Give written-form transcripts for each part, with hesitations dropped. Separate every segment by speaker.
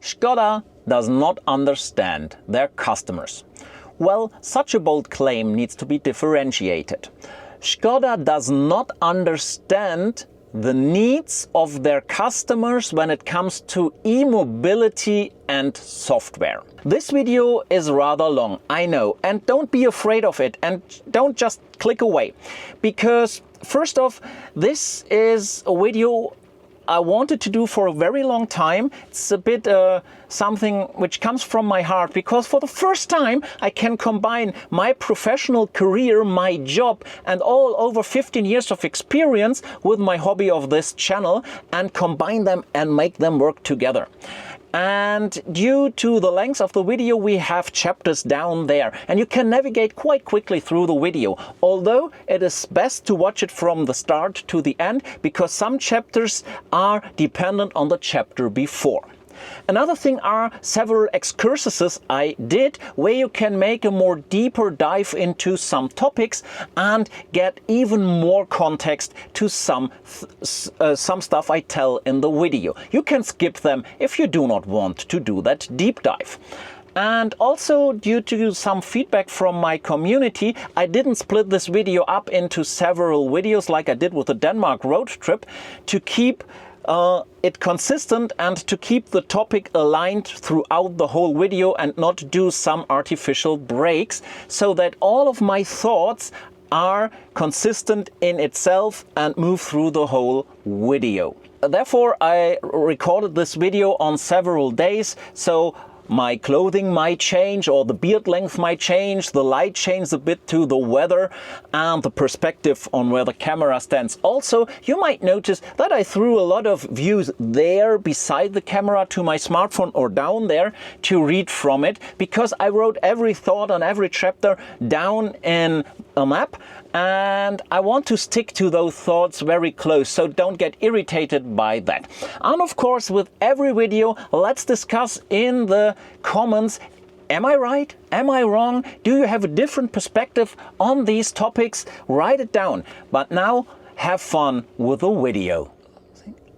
Speaker 1: Skoda does not understand their customers. Well, such a bold claim needs to be differentiated. Skoda does not understand the needs of their customers when it comes to e-mobility and software. This video is rather long, I know, and don't be afraid of it and don't just click away. Because first off, this is a video I wanted to do for a very long time. It's a bit something which comes from my heart, because for the first time I can combine my professional career, my job, and all over 15 years of experience with my hobby of this channel and combine them and make them work together. And due to the length of the video, we have chapters down there, and you can navigate quite quickly through the video. Although it is best to watch it from the start to the end, because some chapters are dependent on the chapter before. Another thing are several excursuses I did where you can make a more deeper dive into some topics and get even more context to some stuff I tell in the video. You can skip them if you do not want to do that deep dive. And also, due to some feedback from my community, I didn't split this video up into several videos like I did with the Denmark road trip, to keep it consistent and to keep the topic aligned throughout the whole video and not do some artificial breaks, so that all of my thoughts are consistent in itself and move through the whole video. Therefore, I recorded this video on several days, so my clothing might change, or the beard length might change, the light changes a bit to the weather, and the perspective on where the camera stands. Also, you might notice that I threw a lot of views there beside the camera to my smartphone or down there to read from it, because I wrote every thought on every chapter down in a map, and I want to stick to those thoughts very close, so don't get irritated by that. And of course, with every video, let's discuss in the comments, am I right? Am I wrong? Do you have a different perspective on these topics? Write it down. But now, have fun with the video.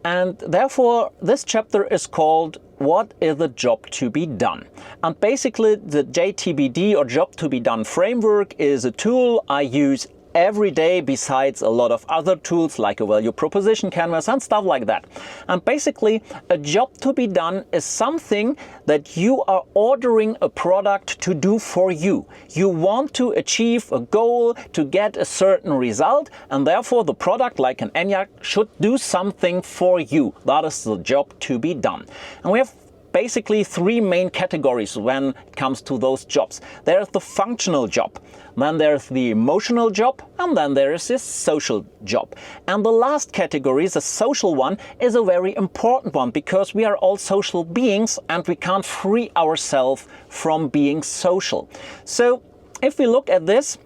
Speaker 1: And therefore, this chapter is called What is the Job to be Done? And basically, the JTBD, or Job to be Done framework, is a tool I use every day, besides a lot of other tools like a value proposition canvas and stuff like that. And basically, a job to be done is something that you are ordering a product to do for you. You want to achieve a goal to get a certain result, and therefore the product, like an ENYAQ, should do something for you. That is the job to be done. And we have basically three main categories when it comes to those jobs. There's the functional job, then there's the emotional job, and then there is this social job. And the last category, the social one, is a very important one, because we are all social beings and we can't free ourselves from being social. So if we look at this,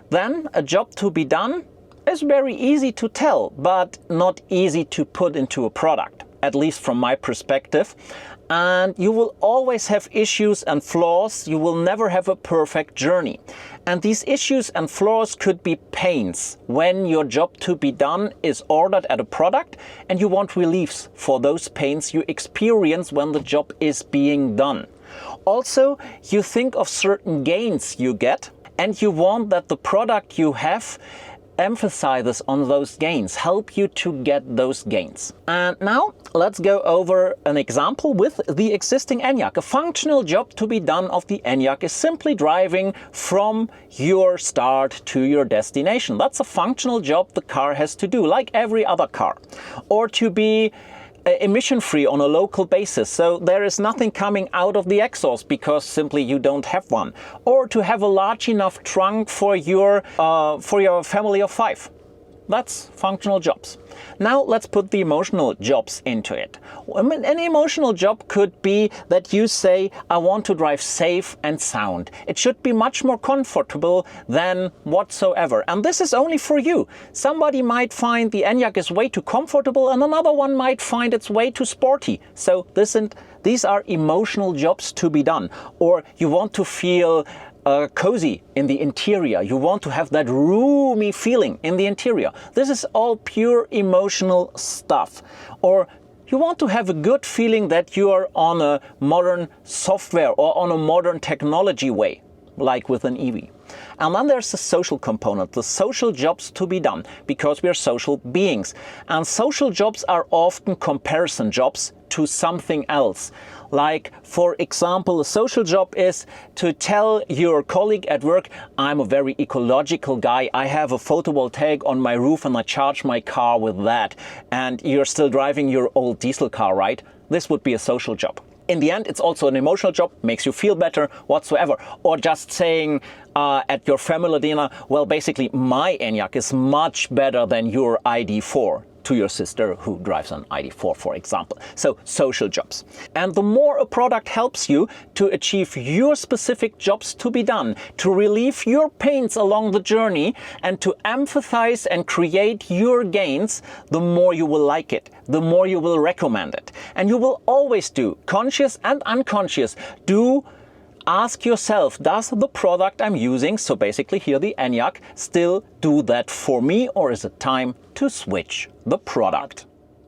Speaker 1: then a job to be done is very easy to tell, but not easy to put into a product, at least from my perspective. And you will always have issues and flaws. You will never have a perfect journey. And these issues and flaws could be pains when your job to be done is ordered at a product and you want reliefs for those pains you experience when the job is being done. Also, you think of certain gains you get, and you want that the product you have emphasizes on those gains, help you to get those gains. And now let's go over an example with the existing ENYAQ. A functional job to be done of the ENYAQ is simply driving from your start to your destination. That's a functional job the car has to do, like every other car. Or to be emission-free on a local basis, so there is nothing coming out of the exhaust because simply you don't have one. Or to have a large enough trunk for your family of 5. That's functional jobs. Now let's put the emotional jobs into it. An emotional job could be that you say, I want to drive safe and sound. It should be much more comfortable than whatsoever. And this is only for you. Somebody might find the ENYAQ is way too comfortable, and another one might find it's way too sporty. So these are emotional jobs to be done. Or you want to feel cozy in the interior. You want to have that roomy feeling in the interior. This is all pure emotional stuff. Or You want to have a good feeling that you are on a modern software or on a modern technology way, like with an EV. And then there's the social component, the social jobs to be done, because we are social beings. And social jobs are often comparison jobs to something else. Like, for example, a social job is to tell your colleague at work, I'm a very ecological guy, I have a photovoltaic on my roof and I charge my car with that. And you're still driving your old diesel car, right? This would be a social job. In the end, it's also an emotional job, makes you feel better whatsoever. Or just saying at your family dinner, well, basically my ENYAQ is much better than your ID4, to your sister who drives an ID4, for example. So social jobs. And the more a product helps you to achieve your specific jobs to be done, to relieve your pains along the journey and to empathize and create your gains, the more you will like it, the more you will recommend it. And you will always do, conscious and unconscious, ask yourself, does the product I'm using, so basically here the ENYAQ, still do that for me, or is it time to switch the product?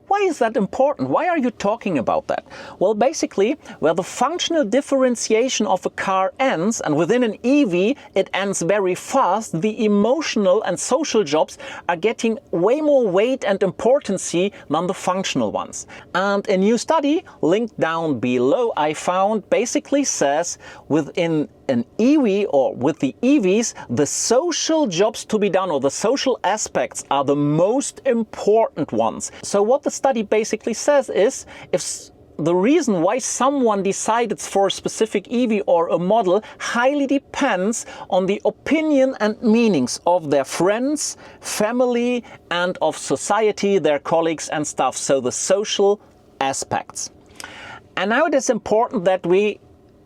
Speaker 1: Why is that important? Why are you talking about that? Well, basically, where the functional differentiation of a car ends, and within an EV it ends very fast, the emotional and social jobs are getting way more weight and importance than the functional ones. And a new study, linked down below, I found basically says within an EV, or with the EVs, the social jobs to be done, or the social aspects, are the most important ones. So what the study basically says is, if the reason why someone decided for a specific EV or a model highly depends on the opinion and meanings of their friends, family, and of society, their colleagues and stuff. So the social aspects. And now it is important that we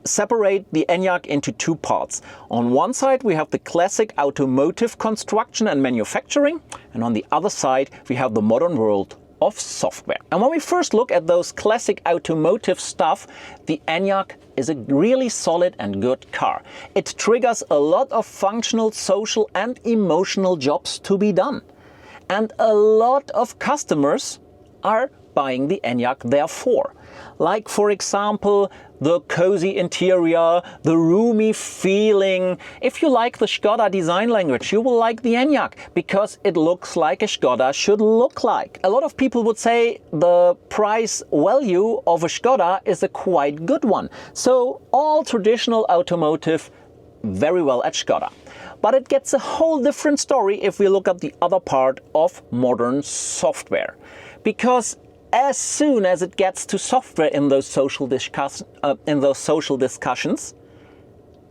Speaker 1: separate the ENYAQ into two parts. On one side we have the classic automotive construction and manufacturing, and on the other side we have the modern world of software. And when we first look at those classic automotive stuff, the ENYAQ is a really solid and good car. It triggers a lot of functional, social and emotional jobs to be done. And a lot of customers are buying the ENYAQ therefore. Like, for example, the cozy interior, the roomy feeling. If you like the Skoda design language, you will like the ENYAQ because it looks like a Skoda should look like. A lot of people would say the price value of a Skoda is a quite good one. So all traditional automotive, very well at Skoda. But it gets a whole different story if we look at the other part of modern software. Because as soon as it gets to software in those social discussions,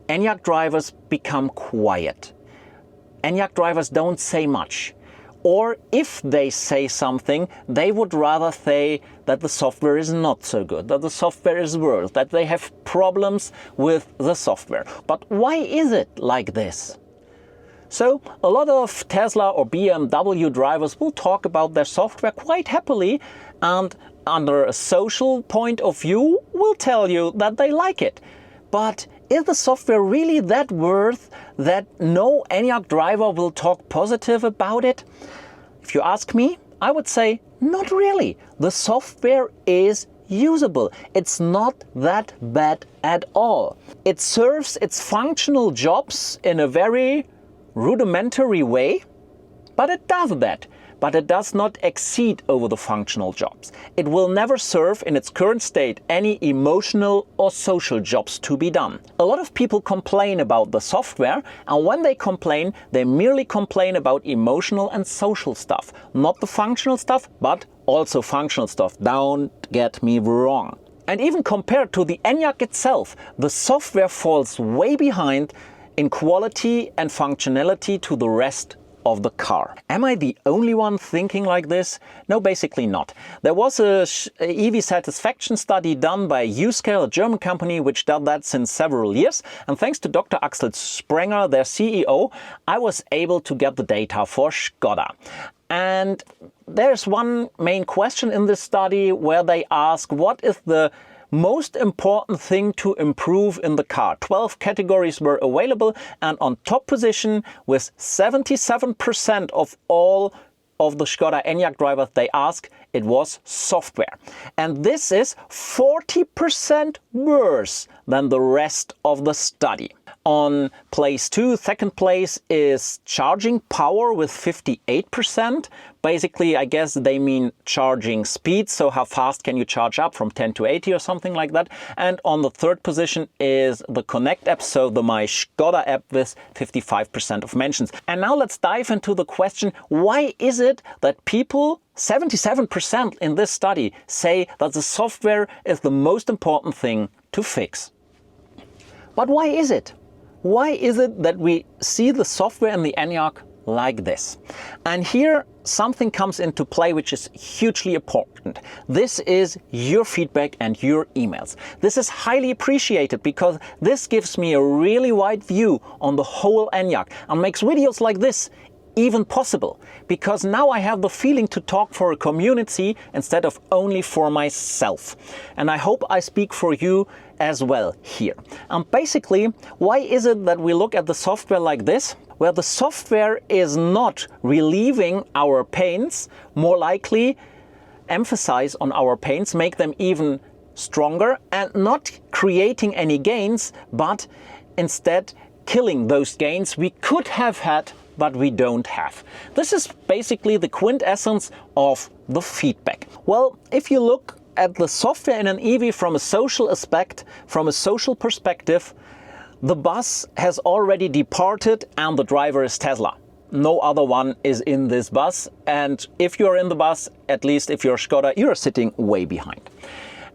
Speaker 1: ENYAQ drivers become quiet. ENYAQ drivers don't say much. Or if they say something, they would rather say that the software is not so good, that the software is worse, that they have problems with the software. But why is it like this? So a lot of Tesla or BMW drivers will talk about their software quite happily, and under a social point of view will tell you that they like it. But is the software really that worth that no ENYAQ driver will talk positive about it? If you ask me, I would say not really. The software is usable. It's not that bad at all. It serves its functional jobs in a very rudimentary way, but it does that. But it does not exceed over the functional jobs. It will never serve in its current state any emotional or social jobs to be done. A lot of people complain about the software, and when they complain, they merely complain about emotional and social stuff. Not the functional stuff, but also functional stuff. Don't get me wrong. And even compared to the ENYAQ itself, the software falls way behind in quality and functionality to the rest of the car. Am I the only one thinking like this? No, basically not. There was a EV satisfaction study done by EXCURSE, a German company which did that since several years. And thanks to Dr. Axel Sprenger, their CEO, I was able to get the data for Skoda. And there's one main question in this study where they ask, what is the most important thing to improve in the car? 12 categories were available, and on top position with 77% of all of the Skoda ENYAQ drivers they ask it was software. And this is 40% worse than the rest of the study. On place 2, second place is charging power with 58%. Basically, I guess they mean charging speed, so how fast can you charge up from 10 to 80 or something like that. And on the third position is the Connect app, so the My Skoda app with 55% of mentions. And now let's dive into the question, why is it that people, 77% in this study, say that the software is the most important thing to fix? But why is it? Why is it that we see the software in the ENYAQ like this? And here something comes into play which is hugely important. This is your feedback and your emails. This is highly appreciated because this gives me a really wide view on the whole ENYAQ and makes videos like this even possible, because now I have the feeling to talk for a community instead of only for myself. And I hope I speak for you as well here. And basically, why is it that we look at the software like this? Well, the software is not relieving our pains, more likely emphasize on our pains, make them even stronger, and not creating any gains, but instead killing those gains we could have had but we don't have. This is basically the quintessence of the feedback. Well, if you look at the software in an EV from a social aspect, from a social perspective, the bus has already departed and the driver is Tesla. No other one is in this bus, and if you're in the bus, at least if you're Skoda, you're sitting way behind.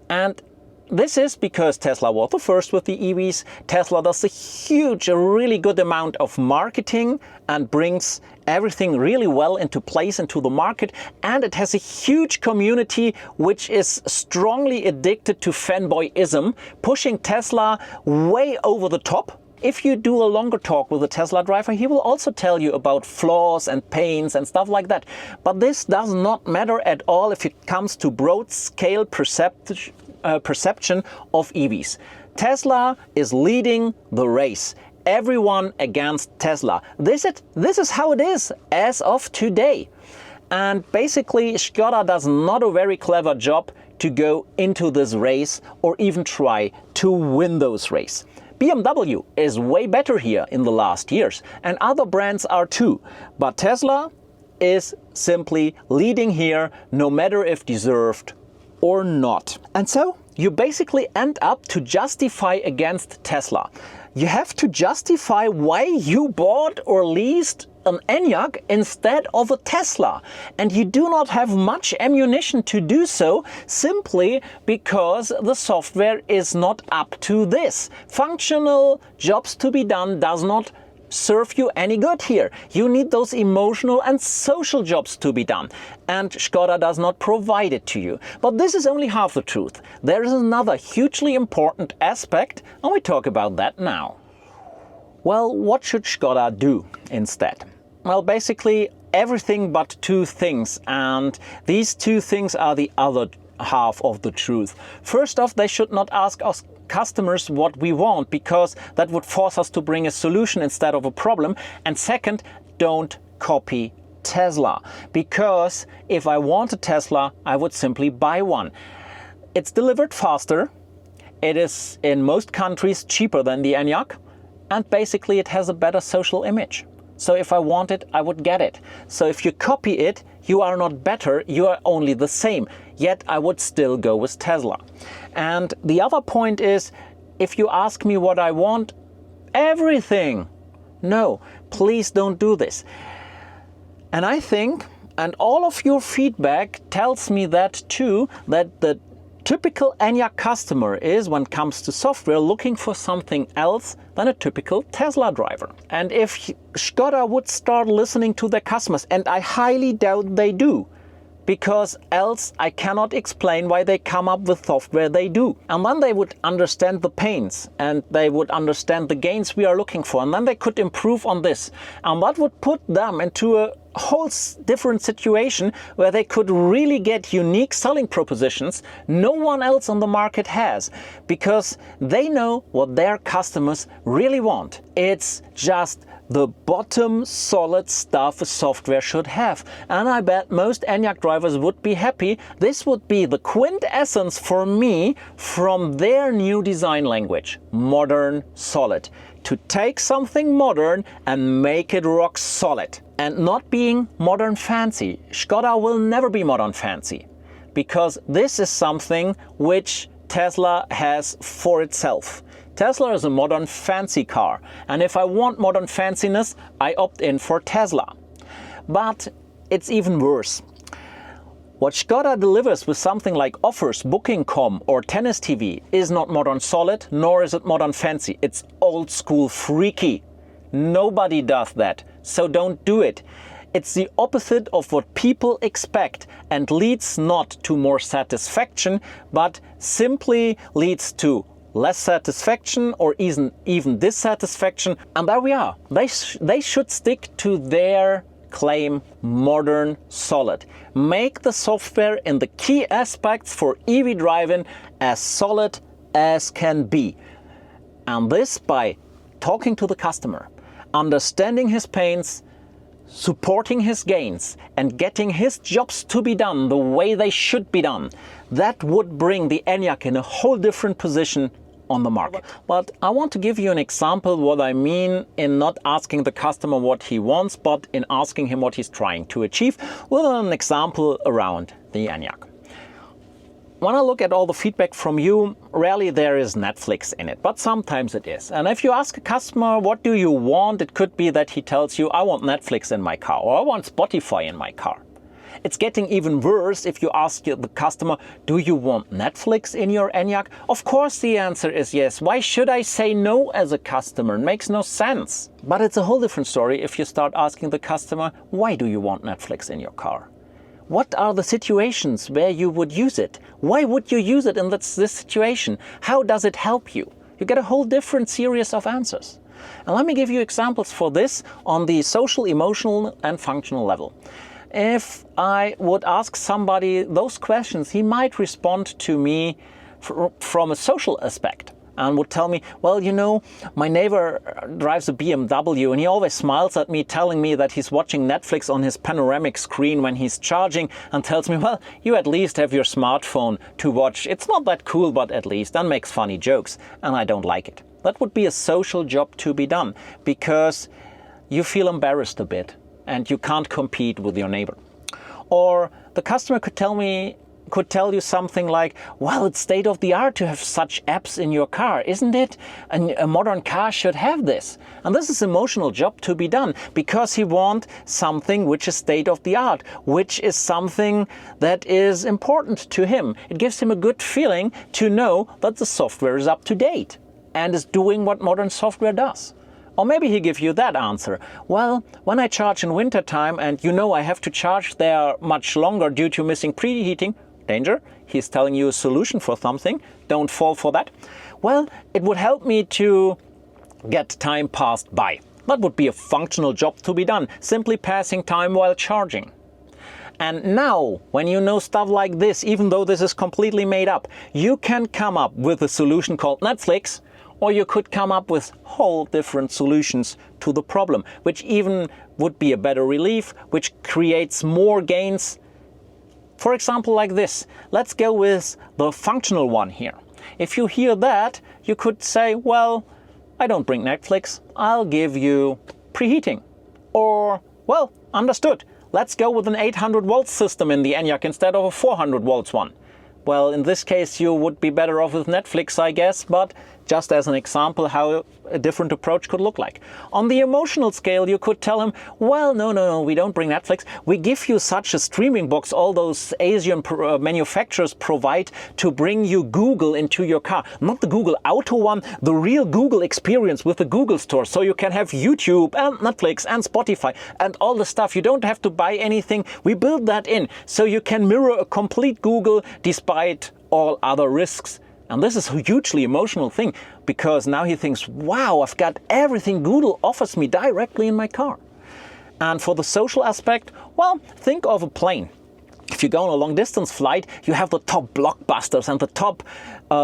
Speaker 1: And this is because Tesla was the first with the EVs. Tesla does a really good amount of marketing and brings everything really well into place into the market. And it has a huge community which is strongly addicted to fanboyism, pushing Tesla way over the top. If you do a longer talk with a Tesla driver, he will also tell you about flaws and pains and stuff like that. But this does not matter at all if it comes to broad scale perception of EVs. Tesla is leading the race. Everyone against Tesla. This is how it is as of today. And basically, Skoda does not a very clever job to go into this race or even try to win those races. BMW is way better here in the last years, and other brands are too. But Tesla is simply leading here, no matter if deserved or not. And so you basically end up to justify against Tesla. You have to justify why you bought or leased an ENYAQ instead of a Tesla. And you do not have much ammunition to do so, simply because the software is not up to this. Functional jobs to be done does not serve you any good here. You need those emotional and social jobs to be done. And Skoda does not provide it to you. But this is only half the truth. There is another hugely important aspect, and we talk about that now. Well, what should Skoda do instead? Well, basically everything but two things, and these two things are the other half of the truth. First off, they should not ask us customers what we want, because that would force us to bring a solution instead of a problem. And second, don't copy Tesla, because if I want a Tesla, I would simply buy one. It's delivered faster, it is in most countries cheaper than the ENYAQ, and basically it has a better social image. So if I want it, I would get it. So if you copy it, you are not better, you are only the same. Yet I would still go with Tesla. And the other point is, if you ask me what I want, everything. No, please don't do this. And I think, and all of your feedback tells me that too, that the typical ENYAQ customer is, when it comes to software, looking for something else than a typical Tesla driver. And if Skoda would start listening to their customers, and I highly doubt they do, because else I cannot explain why they come up with software they do. And then they would understand the pains, and they would understand the gains we are looking for, and then they could improve on this. And that would put them into a whole different situation where they could really get unique selling propositions no one else on the market has, because they know what their customers really want. It's just the bottom solid stuff a software should have. And I bet most ENYAQ drivers would be happy. This would be the quintessence for me from their new design language, modern solid. To take something modern and make it rock solid. And not being modern fancy. Skoda will never be modern fancy, because this is something which Tesla has for itself. Tesla is a modern fancy car, and if I want modern fanciness, I opt in for Tesla. But it's even worse. What Skoda delivers with something like Offers, Booking.com or Tennis TV is not modern solid, nor is it modern fancy. It's old school freaky. Nobody does that, so don't do it. It's the opposite of what people expect and leads not to more satisfaction, but simply leads to less satisfaction or even dissatisfaction. And there we are. They should stick to their claim, modern solid. Make the software in the key aspects for EV driving as solid as can be. And this by talking to the customer, understanding his pains, supporting his gains, and getting his jobs to be done the way they should be done. That would bring the ENYAQ in a whole different position on the market. But I want to give you an example what I mean in not asking the customer what he wants, but in asking him what he's trying to achieve, with an example around the ENYAQ. When I look at all the feedback from you, rarely there is Netflix in it, but sometimes it is. And if you ask a customer, what do you want? It could be that he tells you, I want Netflix in my car, or I want Spotify in my car. It's getting even worse if you ask the customer, do you want Netflix in your ENYAQ? Of course the answer is yes. Why should I say no as a customer? It makes no sense. But it's a whole different story if you start asking the customer, why do you want Netflix in your car? What are the situations where you would use it? Why would you use it in this situation? How does it help you? You get a whole different series of answers. And let me give you examples for this on the social, emotional and functional level. If I would ask somebody those questions, he might respond to me from a social aspect and would tell me, well, you know, my neighbor drives a BMW and he always smiles at me, telling me that he's watching Netflix on his panoramic screen when he's charging, and tells me, well, you at least have your smartphone to watch. It's not that cool, but at least, and makes funny jokes, and I don't like it. That would be a social job to be done, because you feel embarrassed a bit and you can't compete with your neighbor. Or the customer could tell you something like, well, it's state of the art to have such apps in your car, isn't it? And a modern car should have this. And this is an emotional job to be done, because he wants something which is state of the art, which is something that is important to him. It gives him a good feeling to know that the software is up to date and is doing what modern software does. Or maybe he gives you that answer. Well, when I charge in winter time and you know I have to charge there much longer due to missing preheating, danger, he's telling you a solution for something, don't fall for that. Well, it would help me to get time passed by. That would be a functional job to be done, simply passing time while charging. And now, when you know stuff like this, even though this is completely made up, you can come up with a solution called Netflix, or you could come up with whole different solutions to the problem, which even would be a better relief, which creates more gains. For example, like this. Let's go with the functional one here. If you hear that, you could say, well, I don't bring Netflix, I'll give you preheating. Or, well, understood. Let's go with an 800 volt system in the ENYAQ instead of a 400 volts one. Well, in this case, you would be better off with Netflix, I guess, but just as an example how a different approach could look like. On the emotional scale, you could tell him, well, no, we don't bring Netflix. We give you such a streaming box all those Asian manufacturers provide to bring you Google into your car. Not the Google Auto one, the real Google experience with the Google store. So you can have YouTube and Netflix and Spotify and all the stuff. You don't have to buy anything. We build that in so you can mirror a complete Google despite all other risks. And this is a hugely emotional thing, because now he thinks, wow, I've got everything Google offers me directly in my car. And for the social aspect, well, think of a plane. If you go on a long distance flight, you have the top blockbusters and the top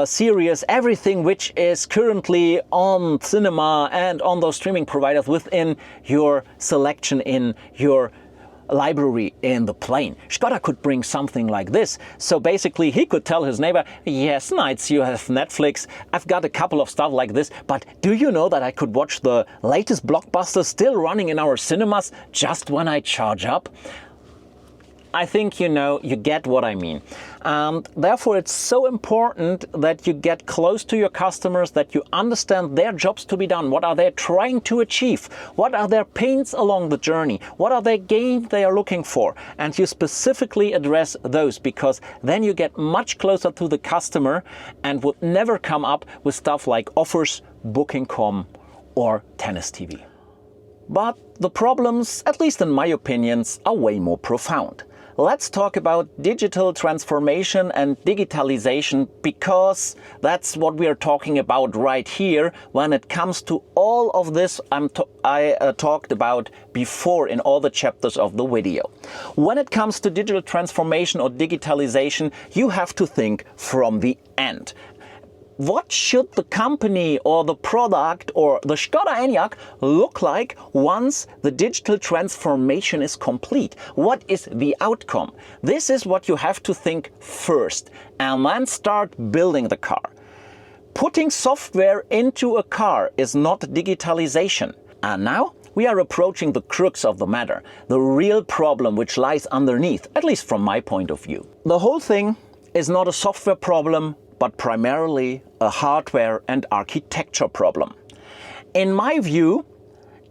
Speaker 1: series, everything which is currently on cinema and on those streaming providers within your selection in your library in the plane. Skoda could bring something like this. So basically he could tell his neighbor, yes, nice, you have Netflix, I've got a couple of stuff like this, but do you know that I could watch the latest blockbuster still running in our cinemas just when I charge up? I think you get what I mean. Therefore, it's so important that you get close to your customers, that you understand their jobs to be done. What are they trying to achieve? What are their pains along the journey? What are their gains they are looking for? And you specifically address those, because then you get much closer to the customer and would never come up with stuff like offers, booking.com or tennis TV. But the problems, at least in my opinions, are way more profound. Let's talk about digital transformation and digitalization, because that's what we are talking about right here when it comes to all of this I talked about before in all the chapters of the video. When it comes to digital transformation or digitalization, you have to think from the end. What should the company or the product or the Skoda ENYAQ look like once the digital transformation is complete? What is the outcome? This is what you have to think first, and then start building the car. Putting software into a car is not digitalization. And now we are approaching the crux of the matter, the real problem which lies underneath, at least from my point of view. The whole thing is not a software problem, but primarily a hardware and architecture problem. In my view,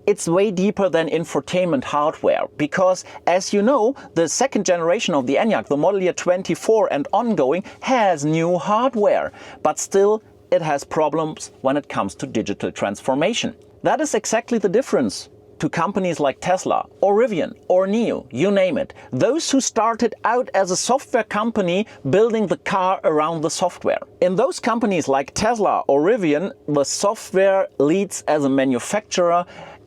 Speaker 1: it's way deeper than infotainment hardware, because as you know, the second generation of the ENYAQ, the model year 24 and ongoing, has new hardware, but still it has problems when it comes to digital transformation. That is exactly the difference to companies like Tesla or Rivian or NIO, you name it. Those who started out as a software company building the car around the software. In those companies like Tesla or Rivian, the software leads as a manufacturer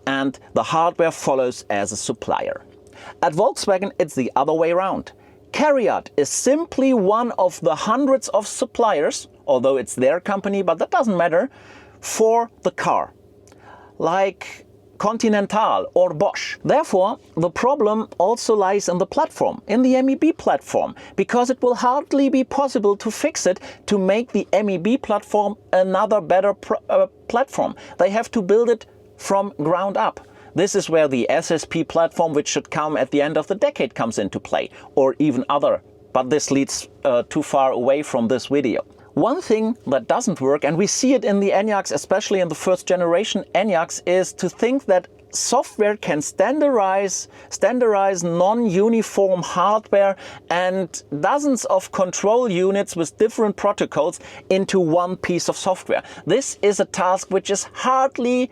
Speaker 1: and the hardware follows as a supplier. At Volkswagen, it's the other way around. CARIAD is simply one of the hundreds of suppliers, although it's their company, but that doesn't matter, for the car. Like Continental or Bosch. Therefore, the problem also lies in the platform, in the MEB platform, because it will hardly be possible to fix it to make the MEB platform another better platform. They have to build it from ground up. This is where the SSP platform, which should come at the end of the decade, comes into play, or even other. But this leads too far away from this video. One thing that doesn't work, and we see it in the ENYAQs, especially in the first generation ENYAQs, is to think that software can standardize non-uniform hardware and dozens of control units with different protocols into one piece of software. This is a task which is hardly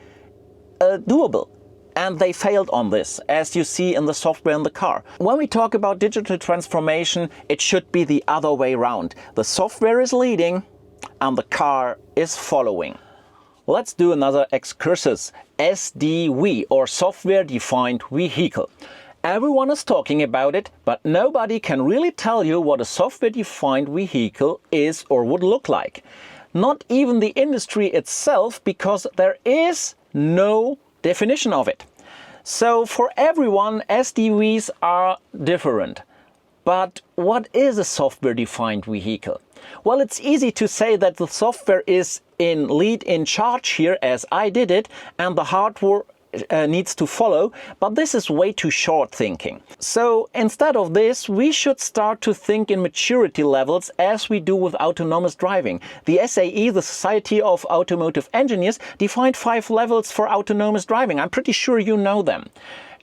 Speaker 1: doable. And they failed on this, as you see in the software in the car. When we talk about digital transformation, it should be the other way around. The software is leading and the car is following. Let's do another excursus. SDV, or Software Defined Vehicle. Everyone is talking about it, but nobody can really tell you what a software defined vehicle is or would look like. Not even the industry itself, because there is no definition of it. So for everyone, SDVs are different. But what is a software-defined vehicle? Well, it's easy to say that the software is in charge here, as I did it, and the hardware needs to follow, but this is way too short thinking. So instead of this, we should start to think in maturity levels as we do with autonomous driving. The SAE, the Society of Automotive Engineers, defined 5 levels for autonomous driving. I'm pretty sure you know them.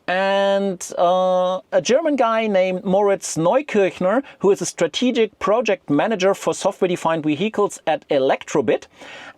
Speaker 1: And a German guy named Moritz Neukirchner, who is a strategic project manager for software-defined vehicles at Elektrobit.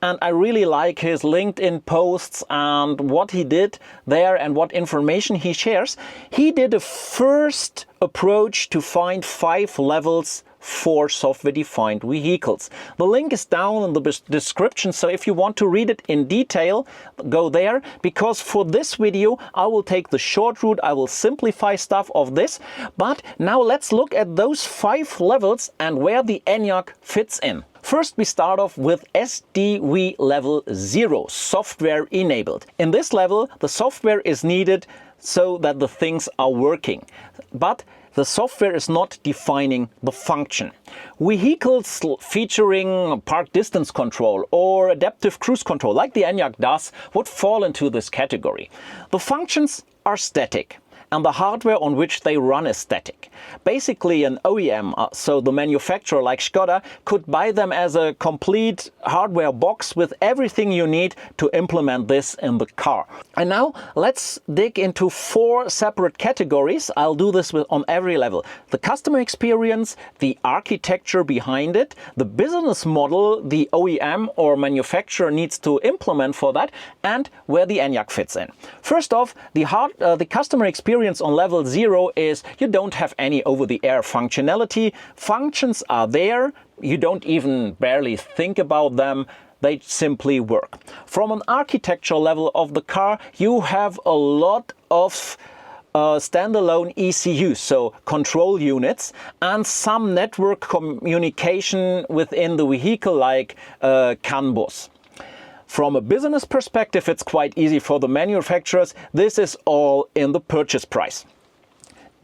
Speaker 1: And I really like his LinkedIn posts and what he did there and what information he shares. He did a first approach to find 5 levels for software-defined vehicles. The link is down in the description, so if you want to read it in detail, go there, because for this video I will take the short route, I will simplify stuff of this. But now let's look at those 5 levels and where the ENYAQ fits in. First, we start off with SDV level 0, software enabled. In this level, the software is needed so that the things are working, but the software is not defining the function. Vehicles featuring park distance control or adaptive cruise control, like the ENYAQ does, would fall into this category. The functions are static, and the hardware on which they run is static. Basically an OEM, so the manufacturer like Skoda, could buy them as a complete hardware box with everything you need to implement this in the car. And now let's dig into 4 separate categories. I'll do this on every level. The customer experience, the architecture behind it, the business model the OEM or manufacturer needs to implement for that, and where the ENYAQ fits in. First off, the customer experience on level 0 is you don't have any over-the-air functionality. Functions are there, you don't even barely think about them, they simply work. From an architectural level of the car, you have a lot of standalone ECUs, so control units, and some network communication within the vehicle like CAN bus. From a business perspective, it's quite easy for the manufacturers. This is all in the purchase price.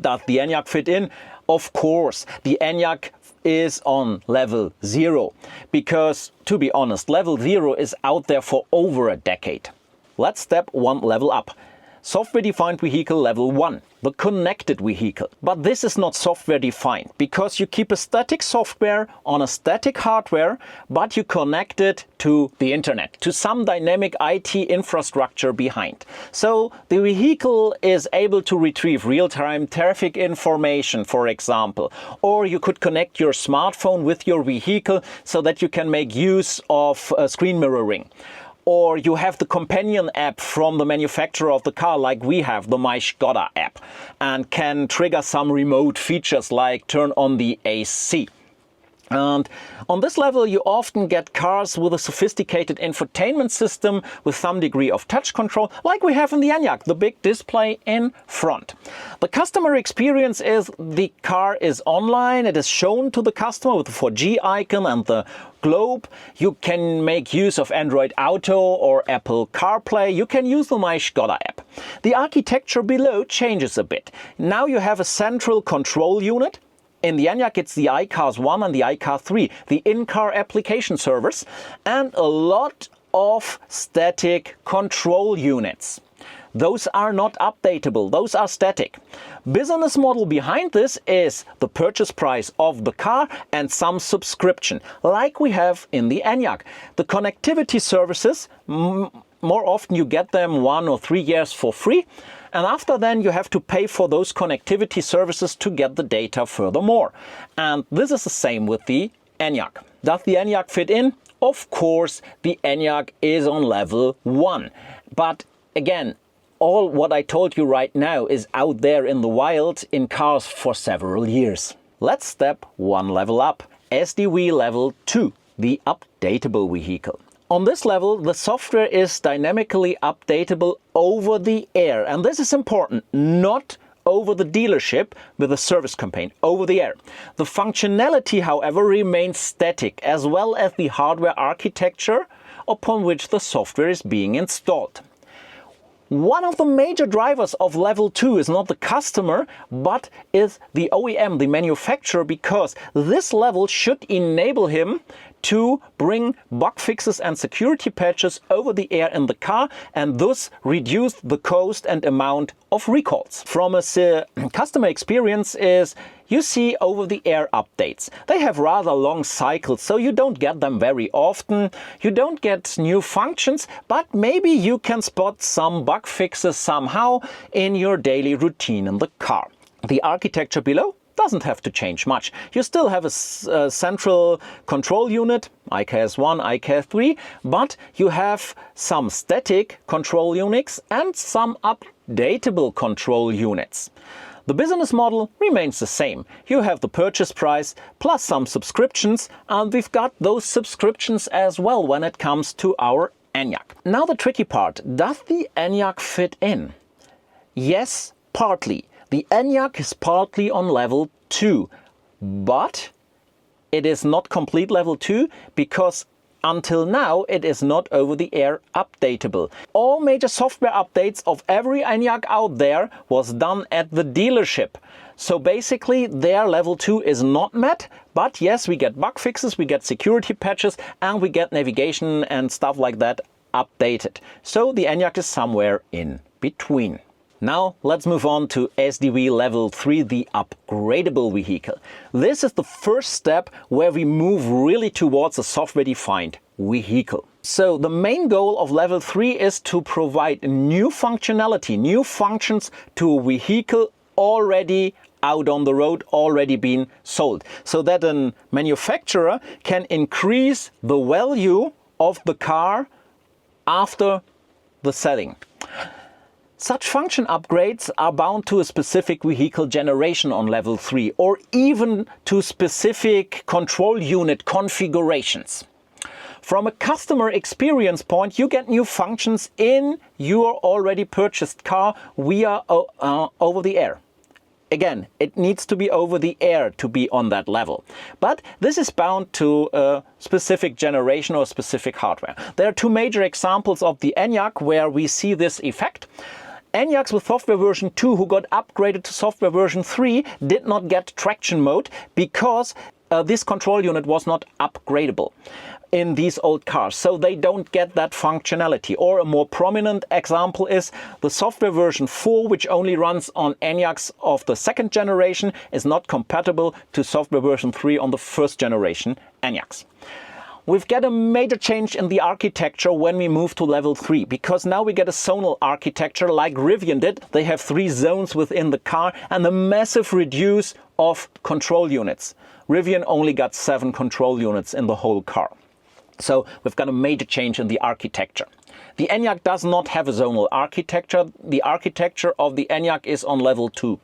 Speaker 1: Does the ENYAQ fit in? Of course, the ENYAQ is on level 0, because, to be honest, level 0 is out there for over a decade. Let's step 1 level up. Software-defined vehicle level 1, the connected vehicle. But this is not software-defined, because you keep a static software on a static hardware, but you connect it to the internet, to some dynamic IT infrastructure behind. So the vehicle is able to retrieve real-time traffic information, for example. Or you could connect your smartphone with your vehicle so that you can make use of screen mirroring. Or you have the companion app from the manufacturer of the car, like we have, the My Skoda app, and can trigger some remote features like turn on the AC. And on this level, you often get cars with a sophisticated infotainment system with some degree of touch control, like we have in the ENYAQ, the big display in front. The customer experience is the car is online, it is shown to the customer with the 4G icon and the globe. You can make use of Android Auto or Apple CarPlay. You can use the My Skoda app. The architecture below changes a bit. Now you have a central control unit. In the ENYAQ, it's the iCars 1 and the iCar 3, the in-car application servers, and a lot of static control units. Those are not updatable, those are static. Business model behind this is the purchase price of the car and some subscription, like we have in the ENYAQ. The connectivity services, more often you get them 1 or 3 years for free. And after then you have to pay for those connectivity services to get the data furthermore. And this is the same with the ENYAQ. Does the ENYAQ fit in? Of course, the ENYAQ is on level 1. But again, all what I told you right now is out there in the wild in cars for several years. Let's step 1 level up. SDV level 2, the updatable vehicle. On this level, the software is dynamically updatable over the air. And this is important, not over the dealership with a service campaign, over the air. The functionality, however, remains static, as well as the hardware architecture upon which the software is being installed. One of the major drivers of level 2 is not the customer, but is the OEM, the manufacturer, because this level should enable him to bring bug fixes and security patches over the air in the car and thus reduce the cost and amount of recalls. From a customer experience is you see over-the-air updates. They have rather long cycles, so you don't get them very often. You don't get new functions, but maybe you can spot some bug fixes somehow in your daily routine in the car. The architecture below doesn't have to change much. You still have a central control unit, iCars 1, iCars 3, but you have some static control units and some updatable control units. The business model remains the same. You have the purchase price plus some subscriptions, and we've got those subscriptions as well when it comes to our ENYAQ. Now the tricky part, does the ENYAQ fit in? Yes, partly. The ENYAQ is partly on level 2, but it is not complete level 2 because until now it is not over-the-air updatable. All major software updates of every ENYAQ out there was done at the dealership. So basically their level 2 is not met, but yes, we get bug fixes, we get security patches, and we get navigation and stuff like that updated. So the ENYAQ is somewhere in between. Now let's move on to SDV level 3, the upgradable vehicle. This is the first step where we move really towards a software-defined vehicle. So the main goal of level 3 is to provide new functionality, new functions to a vehicle already out on the road, already been sold, so that a manufacturer can increase the value of the car after the selling. Such function upgrades are bound to a specific vehicle generation on level 3 or even to specific control unit configurations. From a customer experience point, you get new functions in your already purchased car via over the air. Again, it needs to be over the air to be on that level. But this is bound to a specific generation or specific hardware. There are two major examples of the ENYAQ where we see this effect. ENYAQs with software version 2 who got upgraded to software version 3 did not get traction mode because this control unit was not upgradable in these old cars, so they don't get that functionality. Or a more prominent example is the software version 4, which only runs on ENYAQs of the second generation, is not compatible to software version 3 on the first generation ENYAQs. We've got a major change in the architecture when we move to level 3, because now we get a zonal architecture like Rivian did. They have 3 zones within the car and a massive reduce of control units. Rivian only got 7 control units in the whole car. So we've got a major change in the architecture. The ENYAQ does not have a zonal architecture. The architecture of the ENYAQ is on level 2.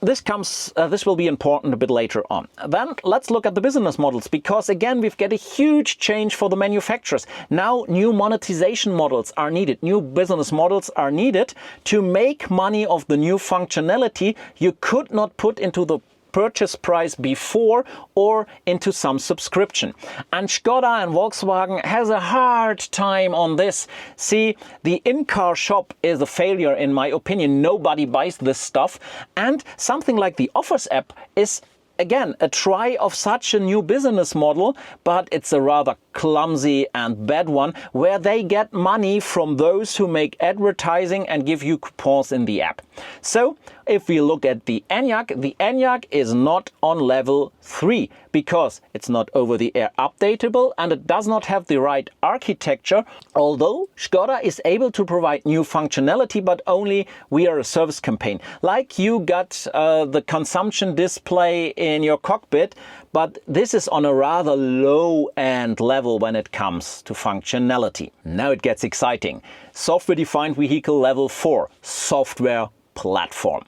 Speaker 1: This will be important a bit later on. Then let's look at the business models, because again we've got a huge change for the manufacturers. Now new monetization models are needed, new business models are needed to make money of the new functionality you could not put into the purchase price before or into some subscription. And Skoda and Volkswagen has a hard time on this. See, the in-car shop is a failure in my opinion. Nobody buys this stuff. And something like the Offers app is again a try of such a new business model, but it's a rather clumsy and bad one, where they get money from those who make advertising and give you coupons in the app. So if we look at the ENYAQ is not on level 3 because it's not over the air updatable and it does not have the right architecture, although Skoda is able to provide new functionality, but only via a service campaign. Like you got the consumption display in your cockpit, but this is on a rather low-end level when it comes to functionality. Now it gets exciting. Software-defined vehicle level 4, software platform.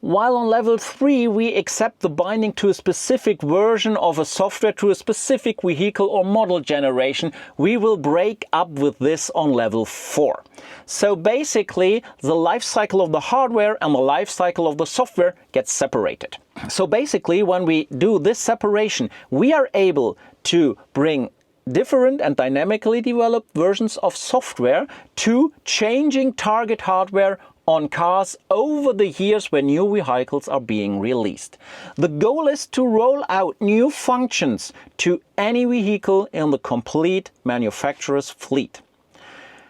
Speaker 1: While on level 3 we accept the binding to a specific version of a software to a specific vehicle or model generation, we will break up with this on level 4. So basically the life cycle of the hardware and the life cycle of the software gets separated. So basically when we do this separation, we are able to bring different and dynamically developed versions of software to changing target hardware on cars over the years when new vehicles are being released. The goal is to roll out new functions to any vehicle in the complete manufacturer's fleet.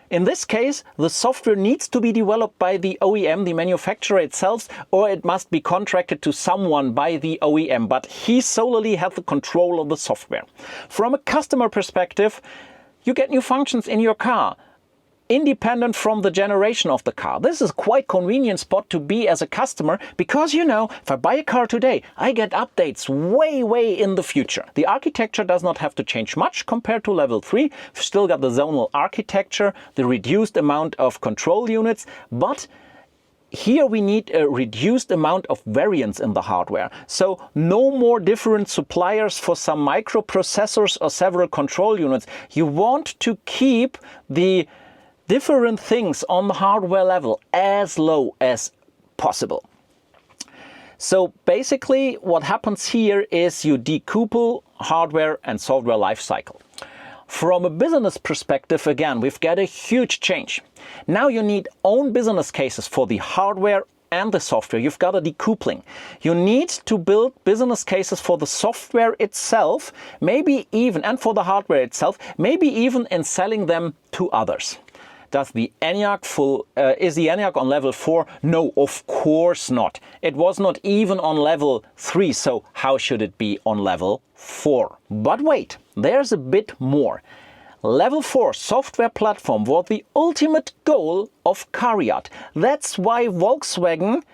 Speaker 1: In this case, the software needs to be developed by the OEM, the manufacturer itself, or it must be contracted to someone by the OEM, but he solely has the control of the software. From a customer perspective, you get new functions in your car, independent from the generation of the car. This is quite convenient spot to be as a customer, because you know, if I buy a car today, I get updates way in the future. The architecture does not have to change much compared to level 3. We've still got the zonal architecture, the reduced amount of control units, but here we need a reduced amount of variance in the hardware. So no more different suppliers for some microprocessors or several control units. You want to keep the different things on the hardware level as low as possible. So basically what happens here is you decouple hardware and software lifecycle. From a business perspective, again, we've got a huge change. Now you need own business cases for the hardware and the software. You've got a decoupling. You need to build business cases for the software itself, maybe even, and for the hardware itself, maybe even in selling them to others. Is the ENYAQ on level 4? No, of course not. It was not even on level 3, so how should it be on level 4? But wait, there's a bit more. Level 4 software platform was the ultimate goal of CARIAD. That's why Volkswagen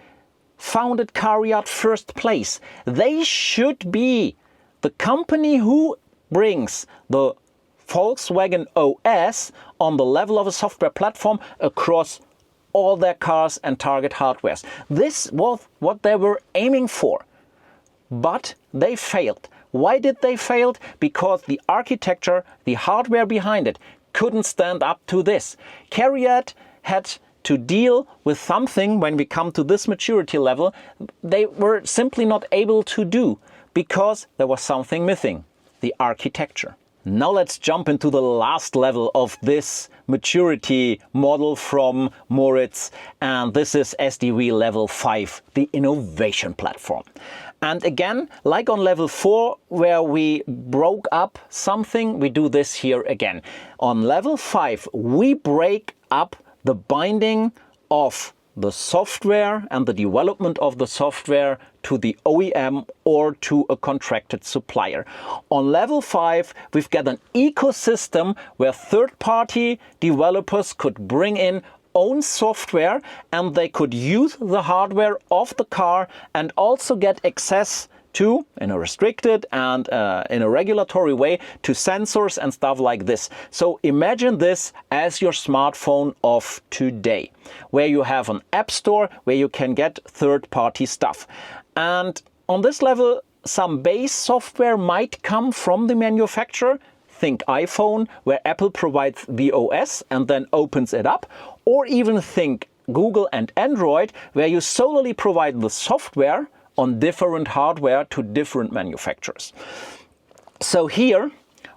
Speaker 1: founded CARIAD first place. They should be the company who brings the Volkswagen OS on the level of a software platform across all their cars and target hardwares. This was what they were aiming for, but they failed. Why did they fail? Because the architecture, the hardware behind it, couldn't stand up to this. CARIAD had to deal with something when we come to this maturity level they were simply not able to do because there was something missing, the architecture. Now let's jump into the last level of this maturity model from Moritz, and this is SDV level 5, the innovation platform. And again, like on level 4 where we broke up something, we do this here again. On level 5 we break up the binding of the software and the development of the software to the OEM or to a contracted supplier. On level 5, we've got an ecosystem where third-party developers could bring in own software and they could use the hardware of the car and also get access to, in a restricted and in a regulatory way, to sensors and stuff like this. So imagine this as your smartphone of today, where you have an app store where you can get third-party stuff. And on this level, some base software might come from the manufacturer. Think iPhone, where Apple provides the OS and then opens it up. Or even think Google and Android, where you solely provide the software on different hardware to different manufacturers. So here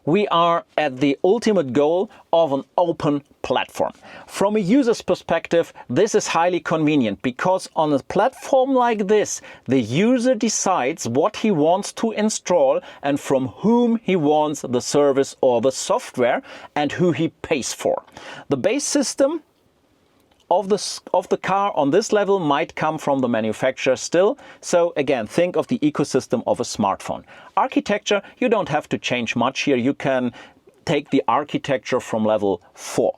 Speaker 1: we are at the ultimate goal of an open platform. From a user's perspective, this is highly convenient because on a platform like this, the user decides what he wants to install and from whom he wants the service or the software and who he pays for. The base system of the car on this level might come from the manufacturer still. So again, think of the ecosystem of a smartphone. Architecture, you don't have to change much here. You can take the architecture from level 4.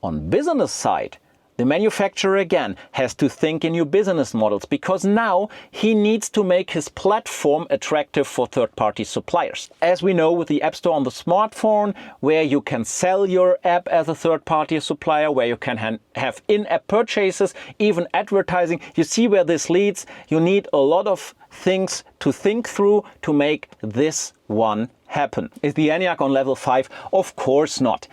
Speaker 1: On business side, the manufacturer again has to think in new business models because now he needs to make his platform attractive for third-party suppliers. As we know with the App Store on the smartphone, where you can sell your app as a third-party supplier, where you can have in-app purchases, even advertising. You see where this leads. You need a lot of things to think through to make this one happen. Is the ENYAQ on level 5? Of course not.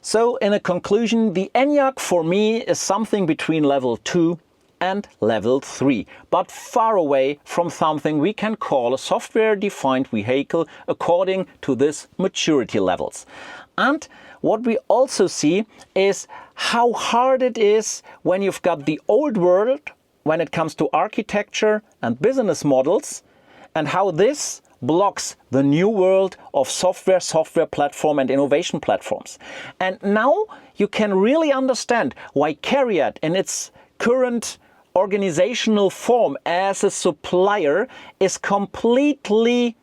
Speaker 1: So in a conclusion, the ENYAQ for me is something between level 2 and level 3, but far away from something we can call a software-defined vehicle according to this maturity levels. And what we also see is how hard it is when you've got the old world when it comes to architecture and business models, and how this blocks the new world of software platform and innovation platforms. And now you can really understand why CARIAD in its current organizational form as a supplier is completely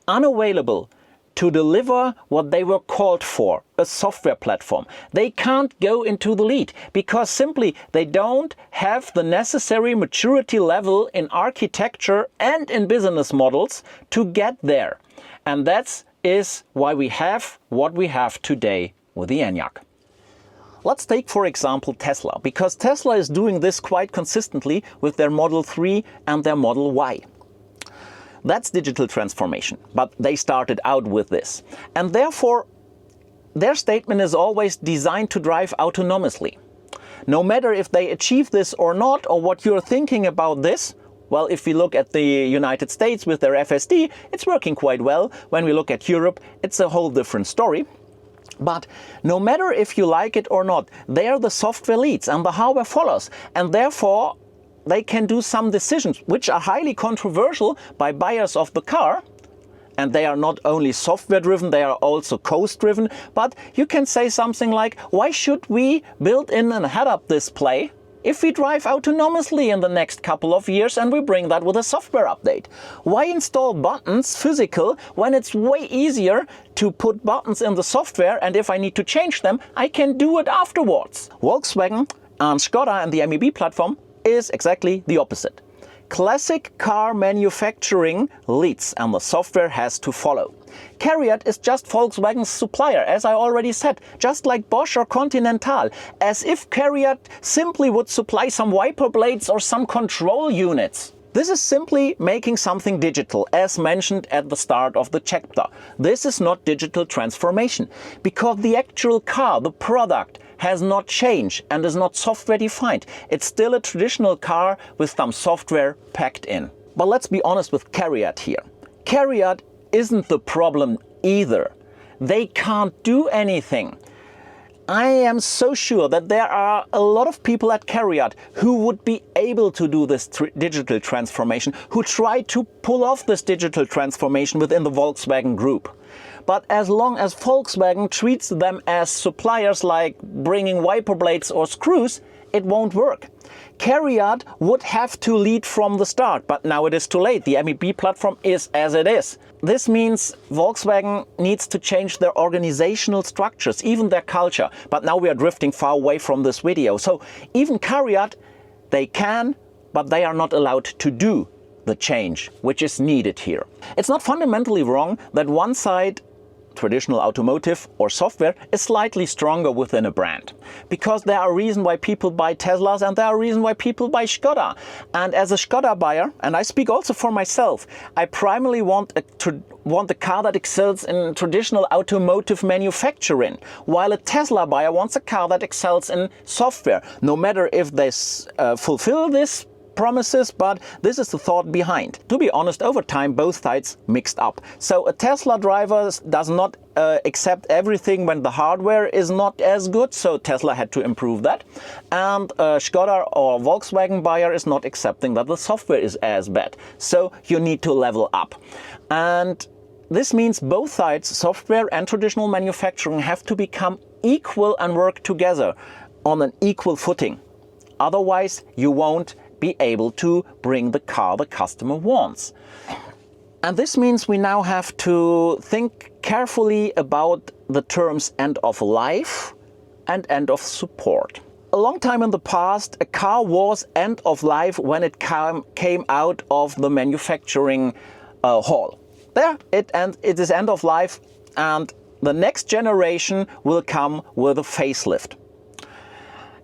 Speaker 1: unavailable to deliver what they were called for, a software platform. They can't go into the lead because simply they don't have the necessary maturity level in architecture and in business models to get there. And that is why we have what we have today with the ENYAQ. Let's take, for example, Tesla, because Tesla is doing this quite consistently with their Model 3 and their Model Y. That's digital transformation, but they started out with this. And therefore, their statement is always designed to drive autonomously. No matter if they achieve this or not, or what you're thinking about this, well, if we look at the United States with their FSD, it's working quite well. When we look at Europe, it's a whole different story. But no matter if you like it or not, there the software leads and the hardware follows. And therefore, they can do some decisions which are highly controversial by buyers of the car. And they are not only software driven, they are also coast driven. But you can say something like, why should we build in a head-up display if we drive autonomously in the next couple of years and we bring that with a software update? Why install buttons physical when it's way easier to put buttons in the software, and if I need to change them, I can do it afterwards? Volkswagen and Skoda and the MEB platform is exactly the opposite. Classic car manufacturing leads and the software has to follow. CARIAD is just Volkswagen's supplier, as I already said, just like Bosch or Continental, as if CARIAD simply would supply some wiper blades or some control units. This is simply making something digital, as mentioned at the start of the chapter. This is not digital transformation, because the actual car, the product, has not changed and is not software defined. It's still a traditional car with some software packed in. But let's be honest with CARIAD here. CARIAD isn't the problem either. They can't do anything. I am so sure that there are a lot of people at CARIAD who would be able to do this digital transformation, who try to pull off this digital transformation within the Volkswagen Group. But as long as Volkswagen treats them as suppliers like bringing wiper blades or screws, it won't work. CARIAD would have to lead from the start, but now it is too late. The MEB platform is as it is. This means Volkswagen needs to change their organizational structures, even their culture. But now we are drifting far away from this video. So even CARIAD, they can, but they are not allowed to do the change which is needed here. It's not fundamentally wrong that one side, traditional automotive or software, is slightly stronger within a brand. Because there are reasons why people buy Teslas and there are reasons why people buy Skoda. And as a Skoda buyer, and I speak also for myself, I primarily want a car that excels in traditional automotive manufacturing, while a Tesla buyer wants a car that excels in software. No matter if they fulfill this promises, but this is the thought behind. To be honest, over time both sides mixed up. So a Tesla driver does not accept everything when the hardware is not as good, so Tesla had to improve that. And a Skoda or Volkswagen buyer is not accepting that the software is as bad. So you need to level up. And this means both sides, software and traditional manufacturing, have to become equal and work together on an equal footing. Otherwise, you won't be able to bring the car the customer wants. And this means we now have to think carefully about the terms end of life and end of support. A long time in the past, a car was end of life when it came out of the manufacturing hall. There, it is end of life, and the next generation will come with a facelift.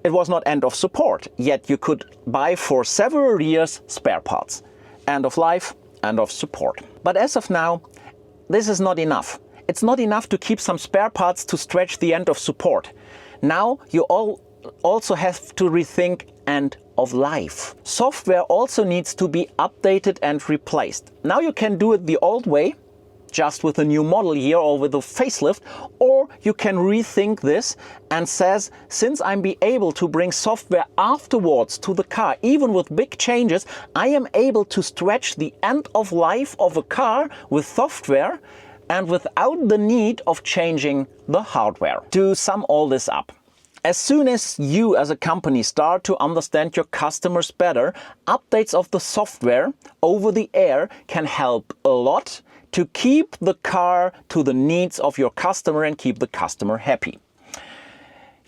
Speaker 1: It was not end of support, yet you could buy for several years spare parts. End of life, end of support. But as of now, this is not enough. It's not enough to keep some spare parts to stretch the end of support. Now you also have to rethink end of life. Software also needs to be updated and replaced. Now you can do it the old way, just with a new model year or with a facelift, or you can rethink this and says, since I'm be able to bring software afterwards to the car, even with big changes, I am able to stretch the end of life of a car with software and without the need of changing the hardware. To sum all this up, as soon as you as a company start to understand your customers better, updates of the software over the air can help a lot to keep the car to the needs of your customer and keep the customer happy.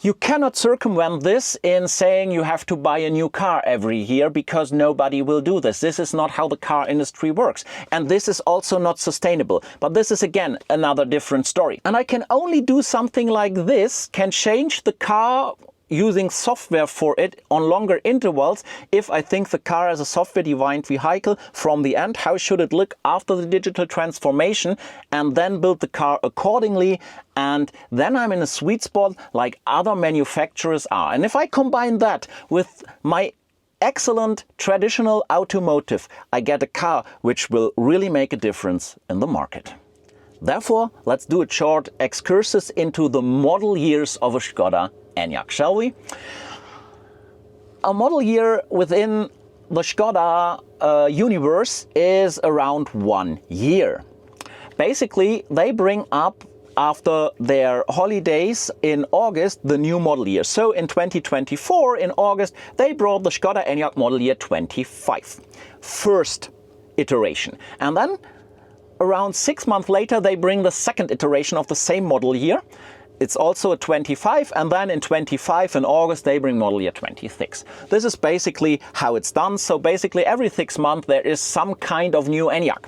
Speaker 1: You cannot circumvent this in saying you have to buy a new car every year, because nobody will do this. This is not how the car industry works. And this is also not sustainable. But this is again another different story. And I can only do something like this, can change the car using software for it on longer intervals, if I think the car as a software-defined vehicle from the end, how should it look after the digital transformation, and then build the car accordingly. And then I'm in a sweet spot like other manufacturers are. And if I combine that with my excellent traditional automotive, I get a car which will really make a difference in the market. Therefore, let's do a short excursus into the model years of a Skoda ENYAQ, shall we? A model year within the Skoda universe is around 1 year. Basically, they bring up after their holidays in August the new model year. So in 2024, in August, they brought the Skoda ENYAQ model year 25. First iteration. And then around 6 months later, they bring the second iteration of the same model year. It's also a 25, and then in 25 in August they bring model year 26. This is basically how it's done. So basically every 6 months there is some kind of new ENYAQ.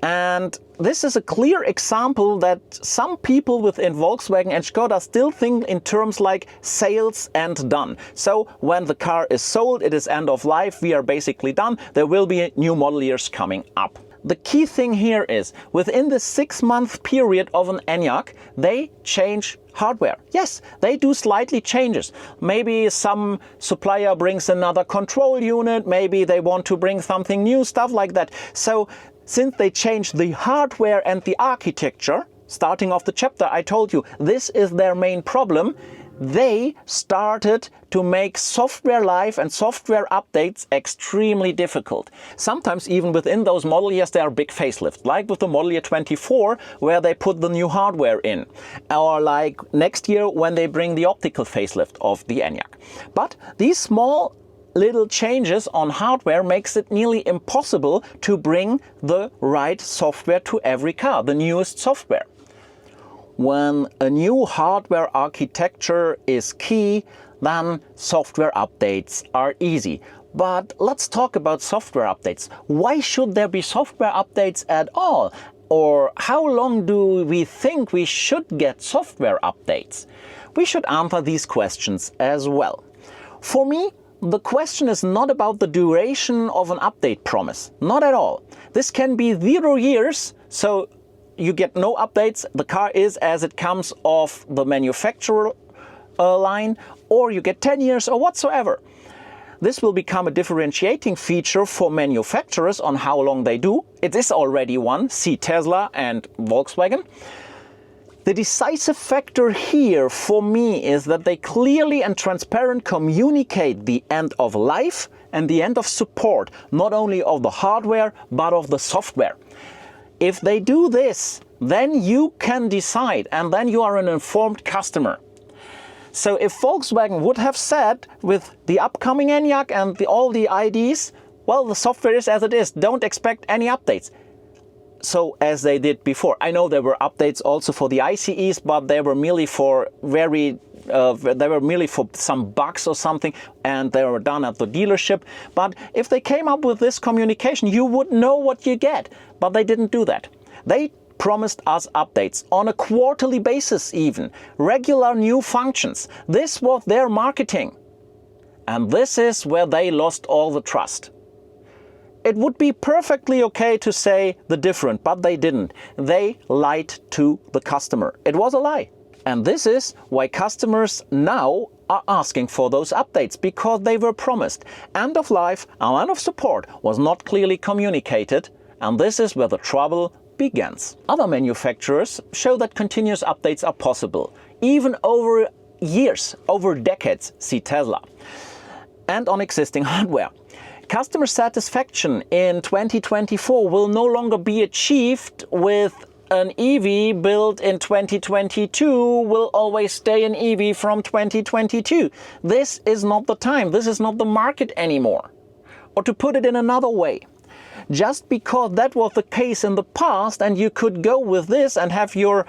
Speaker 1: And this is a clear example that some people within Volkswagen and Skoda still think in terms like sales and done. So when the car is sold, it is end of life, we are basically done. There will be new model years coming up. The key thing here is, within the 6-month period of an ENYAQ, they change hardware. Yes, they do slightly changes. Maybe some supplier brings another control unit, maybe they want to bring something new, stuff like that. So since they change the hardware and the architecture, starting off the chapter I told you, this is their main problem. They started to make software life and software updates extremely difficult. Sometimes even within those model years there are big facelifts, like with the model year 24 where they put the new hardware in, or like next year when they bring the optical facelift of the ENYAQ. But these small little changes on hardware makes it nearly impossible to bring the right software to every car, the newest software. When a new hardware architecture is key, then software updates are easy. But let's talk about software updates. Why should there be software updates at all? Or how long do we think we should get software updates? We should answer these questions as well. For me, the question is not about the duration of an update promise. Not at all. This can be 0 years, so you get no updates, the car is as it comes off the manufacturer line, or you get 10 years or whatsoever. This will become a differentiating feature for manufacturers on how long they do. It is already one, see Tesla and Volkswagen. The decisive factor here for me is that they clearly and transparent communicate the end of life and the end of support, not only of the hardware, but of the software. If they do this, then you can decide, and then you are an informed customer. So if Volkswagen would have said with the upcoming ENYAQ and all the IDs, well, the software is as it is, don't expect any updates. So as they did before. I know there were updates also for the ICEs, but they were merely for some bugs or something, and they were done at the dealership. But if they came up with this communication, you would know what you get. But they didn't do that. They promised us updates on a quarterly basis even, regular new functions. This was their marketing. And this is where they lost all the trust. It would be perfectly okay to say the different, but they didn't. They lied to the customer. It was a lie. And this is why customers now are asking for those updates, because they were promised. End of life and end of support was not clearly communicated, and this is where the trouble begins. Other manufacturers show that continuous updates are possible, even over years, over decades, see Tesla, and on existing hardware. Customer satisfaction in 2024 will no longer be achieved with an EV built in 2022 will always stay an EV from 2022. This is not the time. This is not the market anymore. Or to put it in another way, just because that was the case in the past and you could go with this and have your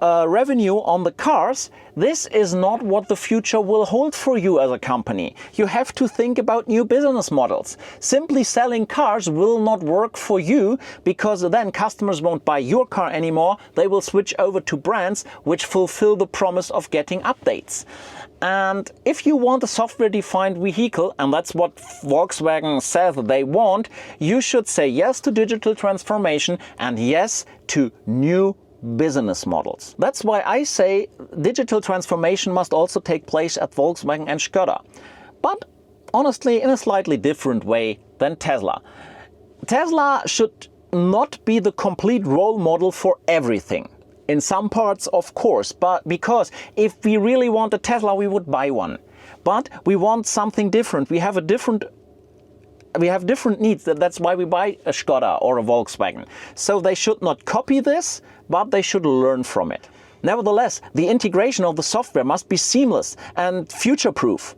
Speaker 1: revenue on the cars, this is not what the future will hold for you as a company. You have to think about new business models. Simply selling cars will not work for you, because then customers won't buy your car anymore. They will switch over to brands which fulfill the promise of getting updates. And if you want a software-defined vehicle, and that's what Volkswagen says they want, you should say yes to digital transformation and yes to new business models. That's why I say digital transformation must also take place at Volkswagen and Skoda. But honestly, in a slightly different way than Tesla. Tesla should not be the complete role model for everything. In some parts, of course, but because if we really want a Tesla, we would buy one. But we want something different. We have different needs. That's why we buy a Skoda or a Volkswagen. So they should not copy this, but they should learn from it. Nevertheless, the integration of the software must be seamless and future-proof.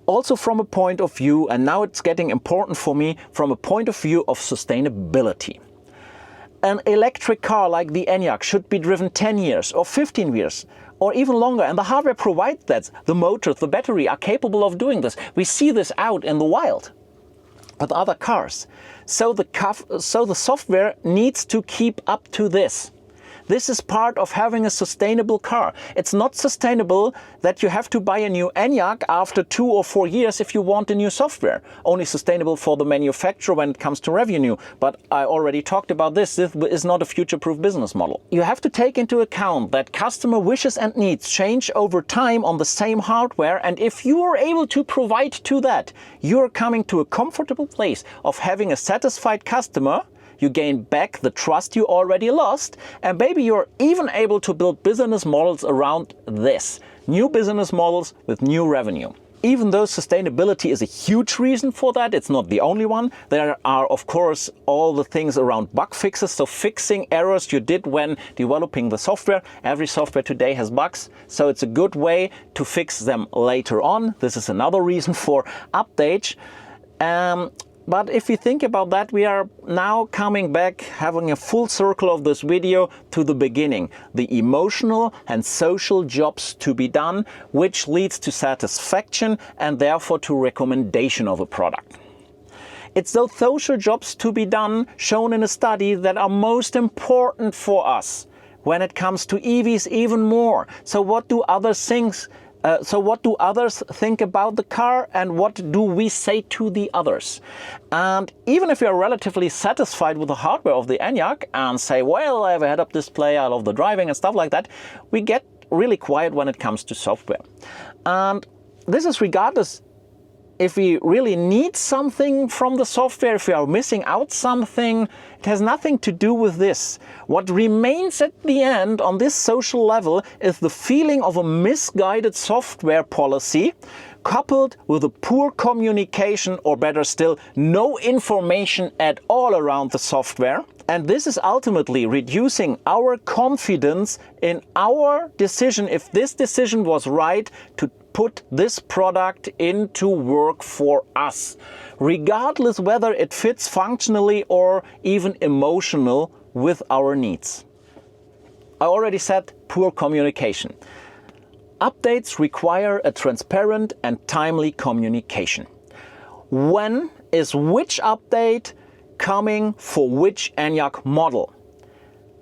Speaker 1: Also from a point of view, and now it's getting important for me, from a point of view of sustainability. An electric car like the ENYAQ should be driven 10 years or 15 years or even longer, and the hardware provides that. The motor, the battery are capable of doing this. We see this out in the wild with other cars. So the software needs to keep up to this. This is part of having a sustainable car. It's not sustainable that you have to buy a new ENYAQ after 2 or 4 years if you want a new software. Only sustainable for the manufacturer when it comes to revenue. But I already talked about this. This is not a future-proof business model. You have to take into account that customer wishes and needs change over time on the same hardware. And if you are able to provide to that, you're coming to a comfortable place of having a satisfied customer. You gain back the trust you already lost, and maybe you're even able to build business models around this. New business models with new revenue. Even though sustainability is a huge reason for that, it's not the only one. There are, of course, all the things around bug fixes, so fixing errors you did when developing the software. Every software today has bugs, so it's a good way to fix them later on. This is another reason for update. But if you think about that, we are now coming back, having a full circle of this video to the beginning. The emotional and social jobs to be done, which leads to satisfaction and therefore to recommendation of a product. It's those social jobs to be done shown in a study that are most important for us when it comes to EVs even more. So what do others think? What do others think about the car, and what do we say to the others? And even if we are relatively satisfied with the hardware of the ENYAQ and say, well, I have a head-up display, I love the driving and stuff like that, we get really quiet when it comes to software. And this is regardless if we really need something from the software, if we are missing out something, it has nothing to do with this. What remains at the end on this social level is the feeling of a misguided software policy coupled with a poor communication, or better still, no information at all around the software. And this is ultimately reducing our confidence in our decision, if this decision was right, to put this product into work for us, regardless whether it fits functionally or even emotional with our needs. I already said poor communication. Updates require a transparent and timely communication. When is which update coming for which ENYAQ model?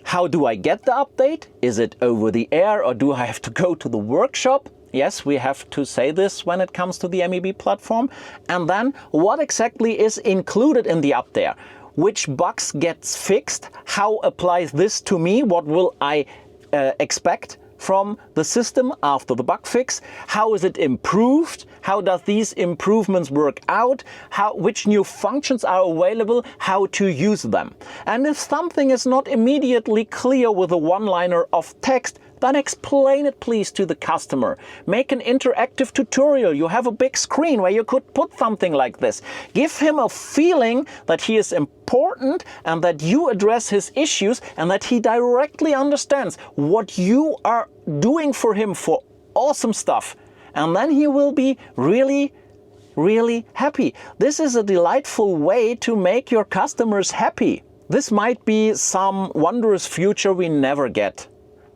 Speaker 1: How do I get the update? Is it over the air, or do I have to go to the workshop? Yes, we have to say this when it comes to the MEB platform. And then what exactly is included in the update? Which bugs gets fixed? How applies this to me? What will I expect from the system after the bug fix? How is it improved? How does these improvements work out? Which new functions are available? How to use them? And if something is not immediately clear with a one-liner of text, then explain it please to the customer. Make an interactive tutorial. You have a big screen where you could put something like this. Give him a feeling that he is important and that you address his issues and that he directly understands what you are doing for him for awesome stuff. And then he will be really, really happy. This is a delightful way to make your customers happy. This might be some wondrous future we never get.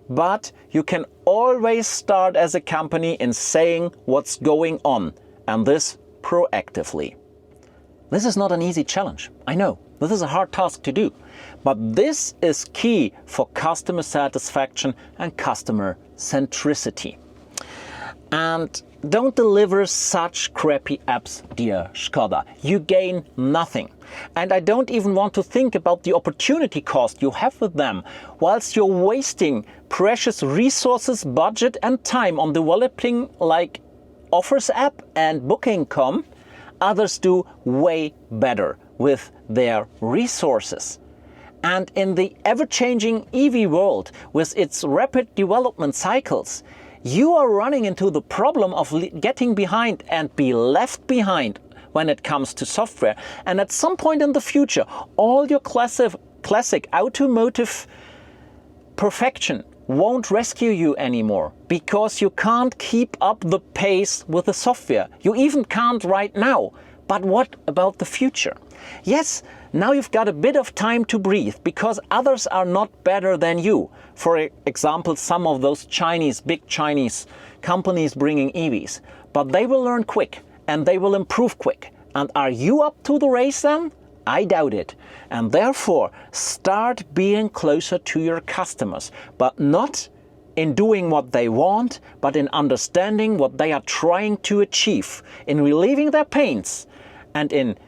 Speaker 1: but you can always start as a company in saying what's going on, and this proactively. This is not an easy challenge, I know. This is a hard task to do, but this is key for customer satisfaction and customer centricity. And don't deliver such crappy apps, dear Skoda. You gain nothing. And I don't even want to think about the opportunity cost you have with them, whilst you're wasting precious resources, budget and time on developing like Offers app and Booking.com. Others do way better with their resources. And in the ever-changing EV world, with its rapid development cycles, you are running into the problem of getting behind and be left behind when it comes to software. And at some point in the future, all your classic automotive perfection won't rescue you anymore, because you can't keep up the pace with the software. You even can't right now. But what about the future? Yes, now you've got a bit of time to breathe, because others are not better than you. For example, some of those big Chinese companies bringing EVs. But they will learn quick and they will improve quick. And are you up to the race then? I doubt it. And therefore, start being closer to your customers, but not in doing what they want, but in understanding what they are trying to achieve, in relieving their pains and in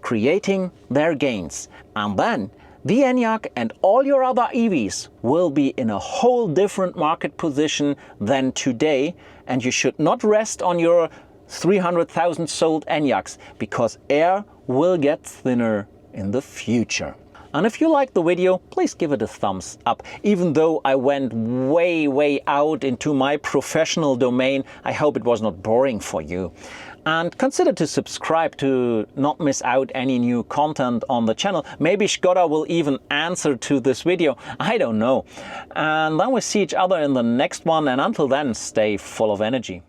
Speaker 1: creating their gains. And then the ENYAQ and all your other EVs will be in a whole different market position than today, and you should not rest on your 300,000 sold ENYAQs, because air will get thinner in the future. And if you liked the video, please give it a thumbs up. Even though I went way out into my professional domain, I hope it was not boring for you. And consider to subscribe to not miss out any new content on the channel. Maybe Skoda will even answer to this video, I don't know. And then we'll see each other in the next one, and until then, stay full of energy.